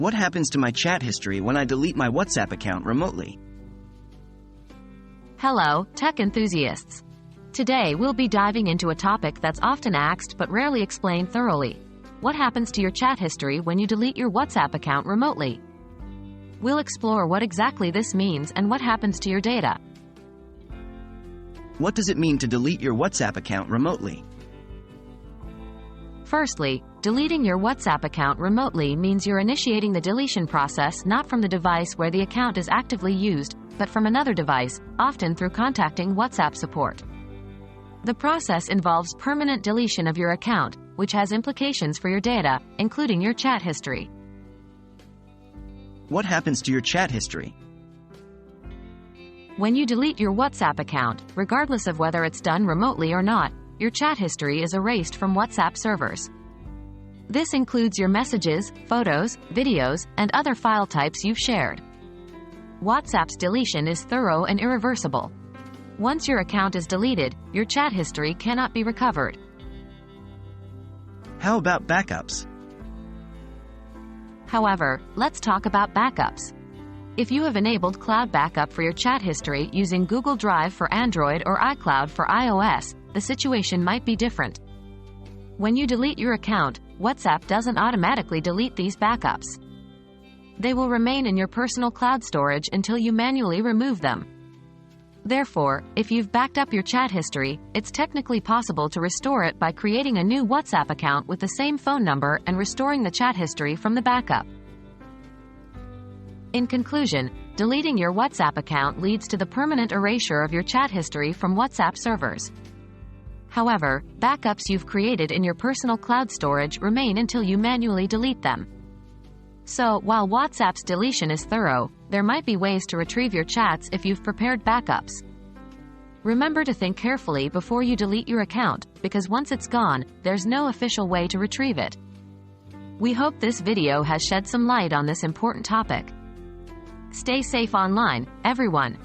What happens to my chat history when I delete my WhatsApp account remotely? Hello, tech enthusiasts. Today we'll be diving into a topic that's often asked but rarely explained thoroughly. What happens to your chat history when you delete your WhatsApp account remotely? We'll explore what exactly this means and what happens to your data. What does it mean to delete your WhatsApp account remotely? Firstly, deleting your WhatsApp account remotely means you're initiating the deletion process not from the device where the account is actively used, but from another device, often through contacting WhatsApp support. The process involves permanent deletion of your account, which has implications for your data, including your chat history. What happens to your chat history? When you delete your WhatsApp account, regardless of whether it's done remotely or not, your chat history is erased from WhatsApp servers. This includes your messages, photos, videos, and other file types you've shared. WhatsApp's deletion is thorough and irreversible. Once your account is deleted, your chat history cannot be recovered. How about backups? However, let's talk about backups. If you have enabled cloud backup for your chat history using Google Drive for Android or iCloud for iOS, the situation might be different. When you delete your account, WhatsApp doesn't automatically delete these backups. They will remain in your personal cloud storage until you manually remove them. Therefore, if you've backed up your chat history, it's technically possible to restore it by creating a new WhatsApp account with the same phone number and restoring the chat history from the backup. In conclusion, deleting your WhatsApp account leads to the permanent erasure of your chat history from WhatsApp servers. However, backups you've created in your personal cloud storage remain until you manually delete them. So, while WhatsApp's deletion is thorough, there might be ways to retrieve your chats if you've prepared backups. Remember to think carefully before you delete your account, because once it's gone, there's no official way to retrieve it. We hope this video has shed some light on this important topic. Stay safe online, everyone.